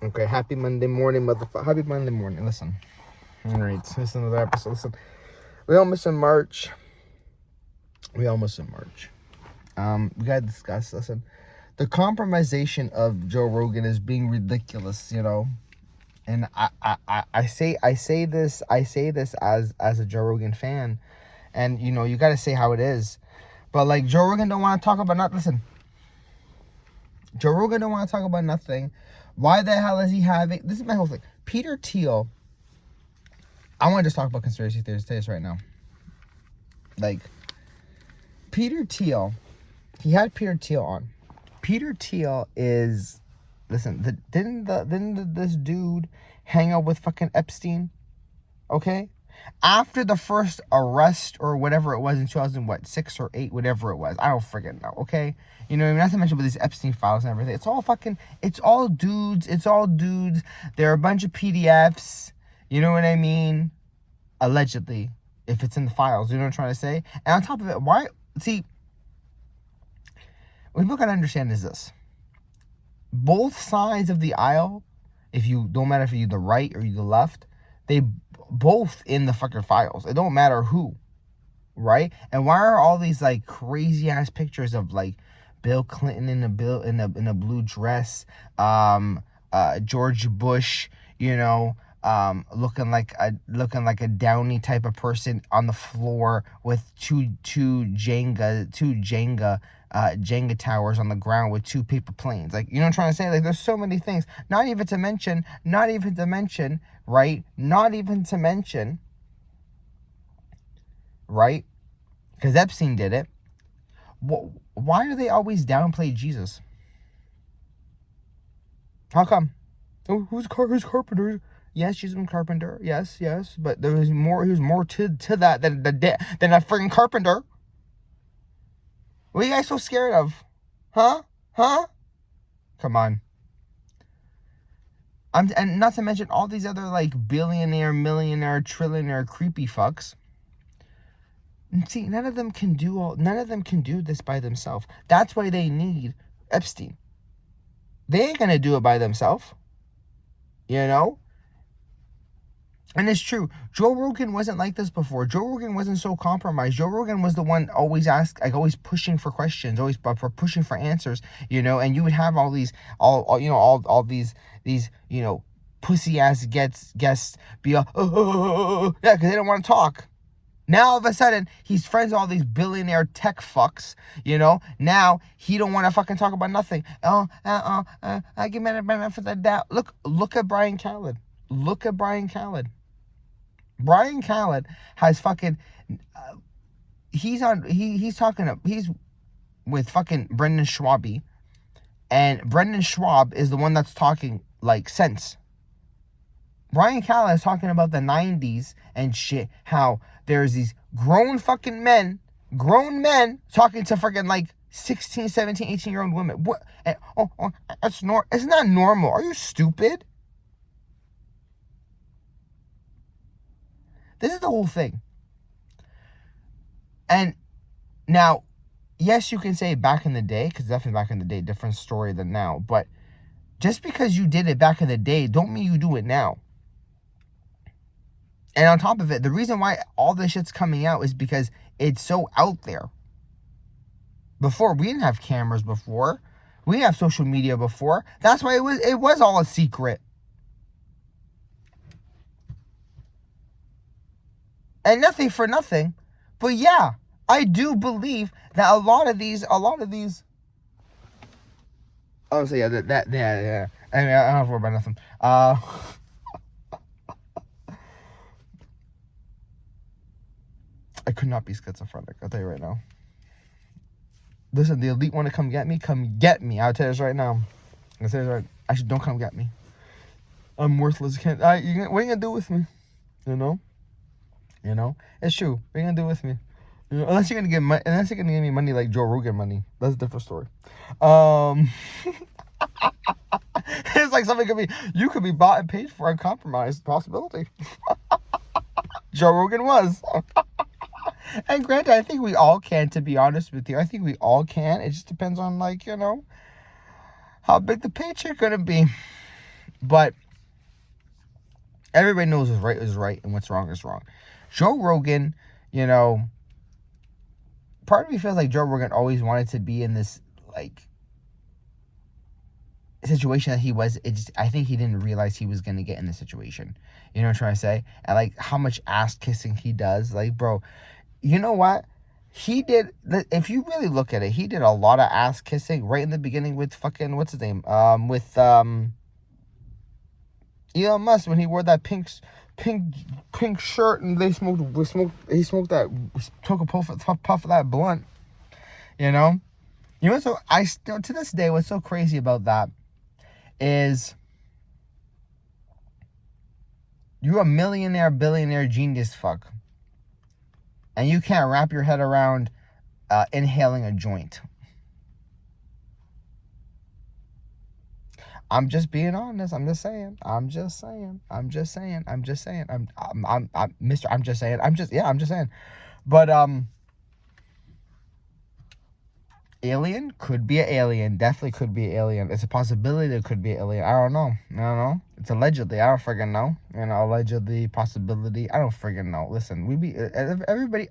Okay, happy Monday morning, motherfucker. Happy Monday morning. Listen. All right, listen to the episode. Listen, we almost in March. We gotta discuss. Listen, the compromisation of Joe Rogan is being ridiculous. And I say this as a Joe Rogan fan, and you gotta say how it is. But like Joe Rogan don't want to talk about nothing. Listen, Joe Rogan don't want to talk about nothing. Why the hell is he having? This is my whole thing. Peter Thiel. I want to just talk about conspiracy theories right now. Like Peter Thiel, he had Peter Thiel on. Peter Thiel is, listen. Didn't this dude hang out with fucking Epstein? Okay. After the first arrest or whatever it was in 2006 or 8, whatever it was, I don't freaking know. Okay, not to mention with these Epstein files and everything. It's all dudes. They're a bunch of PDFs. You know what I mean? Allegedly, if it's in the files, you know what I'm trying to say. And on top of it, what people gotta understand is this: both sides of the aisle, don't matter if you're the right or you're the left, they both in the fucking files. It don't matter who, right? And why are all these like crazy ass pictures of like Bill Clinton in a blue dress, George Bush, looking like a Downey type of person on the floor with two Jenga towers on the ground with 2 paper planes. Like, you know what I'm trying to say? Like, there's so many things. Not even to mention, right? Right? Because Epstein did it. Why do they always downplay Jesus? How come? Oh, who's Carpenter? Yes, she's been Carpenter. Yes. But there was more. He was more to that than a freaking carpenter. What are you guys so scared of? Huh? Come on. And not to mention all these other like billionaire, millionaire, trillionaire, creepy fucks. See, none of them can do this by themselves. That's why they need Epstein. They ain't gonna do it by themselves. And it's true. Joe Rogan wasn't like this before. Joe Rogan wasn't so compromised. Joe Rogan was the one always pushing for questions, always pushing for answers, and you would have all these pussy ass guests be yeah, because they don't want to talk. Now all of a sudden he's friends with all these billionaire tech fucks, Now he don't want to fucking talk about nothing. I give him a for the doubt. Look at Brian Callen. Brian Callen has fucking he's with fucking Brendan Schwabe, and Brendan Schwab is the one that's talking like sense. Brian Callen is talking about the 90s and shit, how there's these grown men talking to freaking like 16, 17, 18-year-old women. What? It's not normal. Are you stupid? This is the whole thing. And now, yes, you can say back in the day, because definitely back in the day, different story than now. But just because you did it back in the day, don't mean you do it now. And on top of it, the reason why all this shit's coming out is because it's so out there. Before, we didn't have cameras before. We didn't have social media before. That's why it was all a secret. And nothing for nothing. But yeah, I do believe that a lot of these oh, so yeah, yeah. I mean, I don't have to worry about nothing. I could not be schizophrenic, I'll tell you right now. Listen, the elite want to come get me. I'll tell you this right now. Actually, don't come get me. I'm worthless. What are you gonna do with me? It's true. What are you gonna do with me? Unless you're gonna give me money like Joe Rogan money. That's a different story. It's like you could be bought and paid for a compromised possibility. Joe Rogan was. And granted, I think we all can, to be honest with you. I think we all can. It just depends on, how big the paycheck gonna be. But everybody knows what's right is right and what's wrong is wrong. Joe Rogan, part of me feels like Joe Rogan always wanted to be in this, like, situation that he was. I think he didn't realize he was going to get in this situation. You know what I'm trying to say? And, like, how much ass kissing he does. Like, bro, you know what? He did, if you really look at it, he did a lot of ass kissing right in the beginning with fucking, what's his name? With Elon Musk, when he wore that pink shirt and he smoked that, took a puff of that blunt, so I still, to this day, what's so crazy about that is you're a millionaire, billionaire, genius fuck, and you can't wrap your head around inhaling a joint. I'm just being honest. I'm just saying. I'm just saying. I'm just saying. But alien could be an alien. Definitely could be an alien. It's a possibility it could be an alien. I don't know. It's allegedly. I don't friggin' know. Allegedly, possibility. I don't friggin' know. Listen, everybody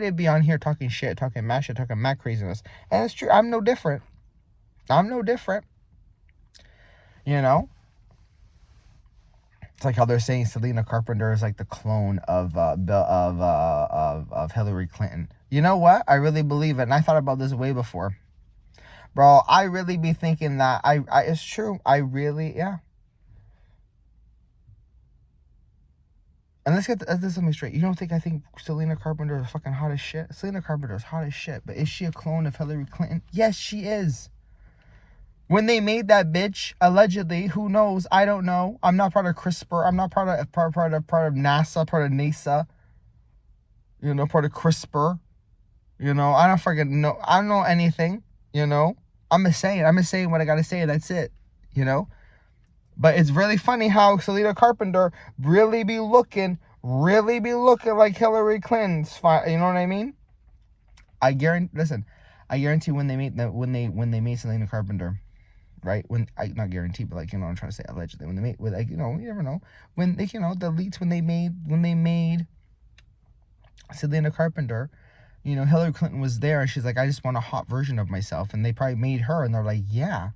would be on here talking shit, talking mad shit, talking mad craziness, and it's true. I'm no different. It's like how they're saying Sabrina Carpenter is like the clone of Hillary Clinton. You know what? I really believe it, and I thought about this way before, bro. I really be thinking that it's true. I really, yeah. And let's get something straight. You don't think I think Sabrina Carpenter is fucking hot as shit? Sabrina Carpenter is hot as shit, but is she a clone of Hillary Clinton? Yes, she is. When they made that bitch, allegedly, who knows? I don't know. I'm not part of CRISPR. I'm not part of NASA, part of NASA. Part of CRISPR. I don't freaking know. I don't know anything. I'm just saying what I gotta say. That's it. But it's really funny how Sabrina Carpenter really be looking like Hillary Clinton's. You know what I mean? I guarantee when they made Sabrina Carpenter, right? When I not guarantee, but I'm trying to say allegedly when they made, you never know, when they, the elites, when they made Sabrina Carpenter, Hillary Clinton was there and she's like, I just want a hot version of myself, and they probably made her and they're like, yeah,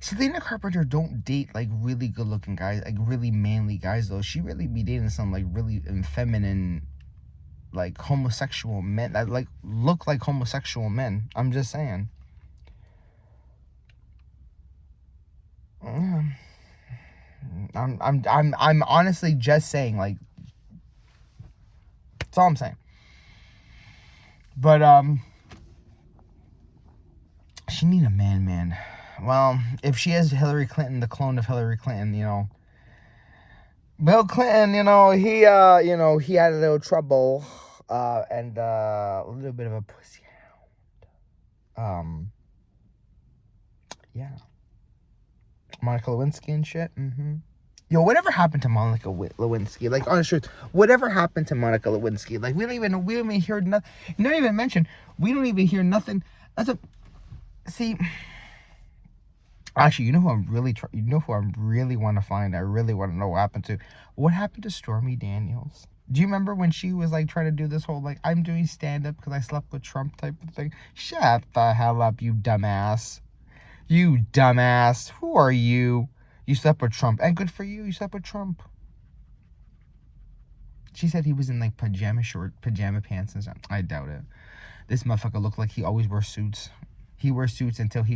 Sabrina Carpenter don't date like really good looking guys, like really manly guys though. She really be dating some like really feminine, like homosexual men that like look like homosexual men. I'm just saying. I'm honestly just saying, like, that's all I'm saying. But she need a man. Well, if she is Hillary Clinton, the clone of Hillary Clinton, Bill Clinton, he had a little trouble, and a little bit of a pussy hound. Yeah. Monica Lewinsky and shit. Yo, whatever happened to Monica Lewinsky? Like, honest truth, whatever happened to Monica Lewinsky? Like, we don't even hear nothing. Not even mention. We don't even hear nothing. See. Actually, who I'm really want to find? I really want to know what happened to. What happened to Stormy Daniels? Do you remember when she was like trying to do this whole like I'm doing stand up because I slept with Trump type of thing? Shut the hell up, you dumbass! You dumbass! Who are you? You slept with Trump, and good for you. You slept with Trump. She said he was in like pajama pants and stuff. I doubt it. This motherfucker looked like he always wears suits. He wears suits until he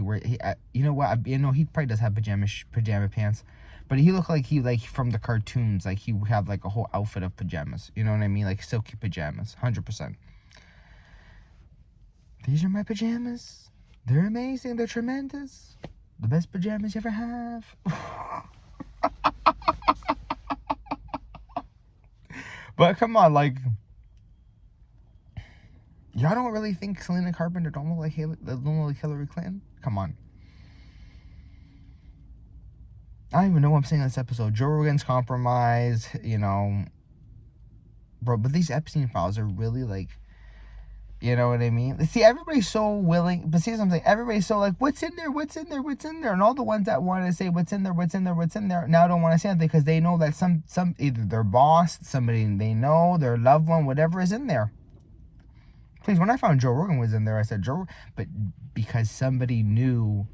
you know what? He probably does have pajama pants, but he looked like he from the cartoons. Like he would have like a whole outfit of pajamas. You know what I mean? Like silky pajamas, 100%. These are my pajamas. They're amazing. They're tremendous. The best pajamas you ever have. But come on, like. Y'all don't really think Sabrina Carpenter don't look like Hillary Clinton? Come on. I don't even know what I'm saying in this episode. Joe Rogan's compromised, bro. But these Epstein files are really like, You know what I mean? See, everybody's so willing, but see something. Everybody's so like, what's in there? What's in there? What's in there? And all the ones that want to say what's in there, what's in there, what's in there, now don't want to say anything because they know that some either their boss, somebody they know, their loved one, whatever is in there. Please, when I found Joe Rogan was in there, I said Joe, but because somebody knew,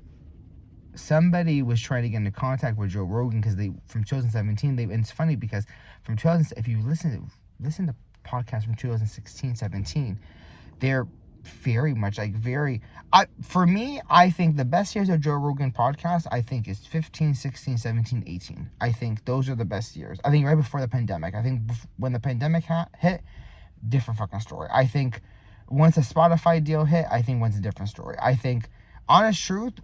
somebody was trying to get into contact with Joe Rogan because they from 2017. And it's funny because from 2000, if you listen to podcasts from 2016, 17. They're very much like for me, I think the best years of Joe Rogan podcast, I think is 15, 16, 17, 18. I think those are the best years. I think right before the pandemic. I think when the pandemic hit, different fucking story. I think once a Spotify deal hit, I think once a different story. I think, honest truth,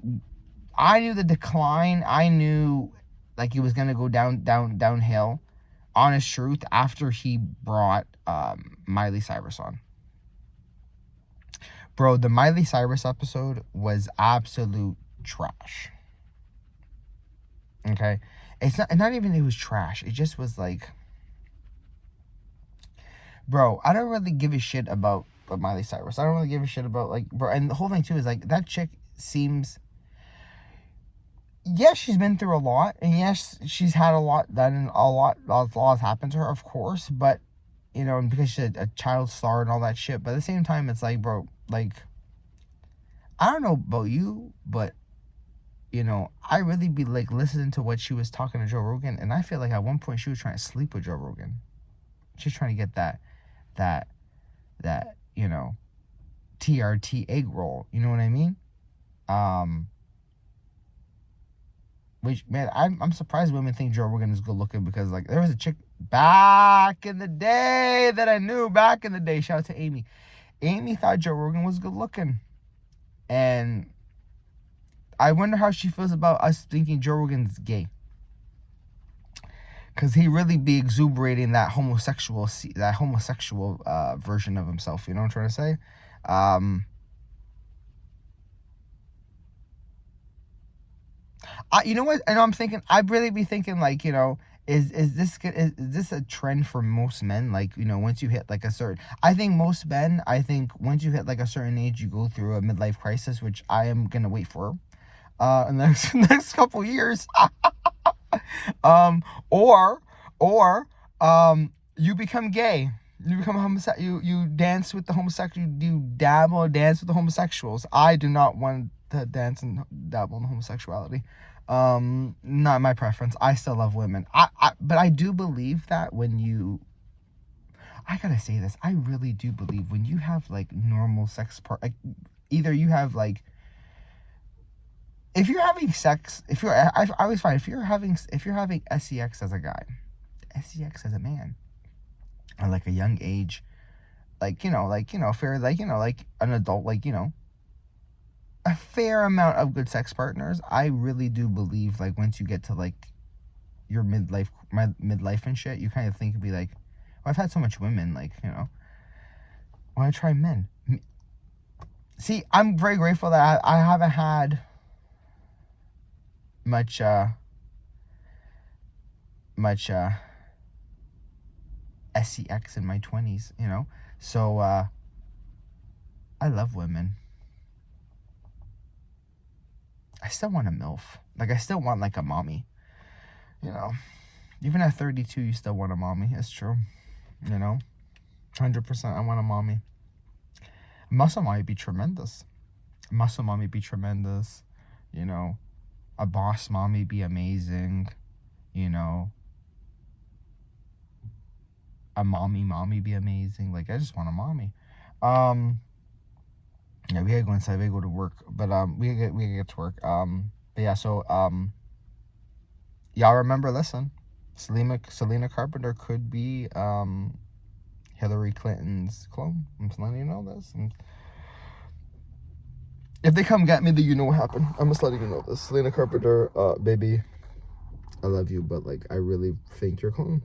I knew the decline. I knew like it was gonna go downhill. Honest truth, after he brought Miley Cyrus on. Bro, the Miley Cyrus episode was absolute trash. Okay? It's not even it was trash. It just was like, bro, I don't really give a shit about Miley Cyrus. I don't really give a shit about like, bro, and the whole thing too is like that chick seems, yes, she's been through a lot, and yes, she's had a lot done, and a lot has happened to her, of course, but you know, because she's a child star and all that shit. But at the same time, it's like, bro, like, I don't know about you, but you know, I really be like listening to what she was talking to Joe Rogan, and I feel like at one point she was trying to sleep with Joe Rogan. She's trying to get that you know, TRT egg roll. You know what I mean? Which, man, I'm surprised women think Joe Rogan is good looking, because like there was a chick back in the day that I knew back in the day. Shout out to Amy. Amy thought Joe Rogan was good looking, and I wonder how she feels about us thinking Joe Rogan's gay, because he really be exuberating that homosexual version of himself. You know what I'm trying to say? You know what? I know I'm thinking. I'd really be thinking like, you know, is this a trend for most men? Like, you know, once you hit like a certain, I think most men, I think once you hit like a certain age, you go through a midlife crisis, which I am gonna wait for, in the next couple years. Or you become gay. You become homosexual. You dance with the homosexual. You dance with the homosexuals. I do not want to dance and dabble in homosexuality. Not my preference. I still love women. But I do believe that when you, I gotta say this, I really do believe when you have like normal sex like either you have like, if you're having sex, I always find if you're having sex as a guy, sex as a man, at like a young age, like, you know, fair, like, you know, like an adult, like, you know, a fair amount of good sex partners, I really do believe like once you get to like your midlife and shit, you kind of think, be like, well, I've had so much women, like, you know, why I try men? See, I'm very grateful that I haven't had much sex in my 20s, you know, so I love women. I still want a MILF. Like, I still want like a mommy, you know. Even at 32, you still want a mommy. It's true, you know. 100%, I want a mommy. Muscle mommy be tremendous. You know. A boss mommy be amazing, you know. A mommy be amazing. Like, I just want a mommy. Yeah, we gotta go inside. We gotta go to work, but we gotta get to work. But yeah, so y'all remember? Listen, Sabrina Carpenter could be Hillary Clinton's clone. I'm just letting you know this. And if they come get me, then you know what happened. I'm just letting you know this. Sabrina Carpenter, baby, I love you, but like I really think you're a clone.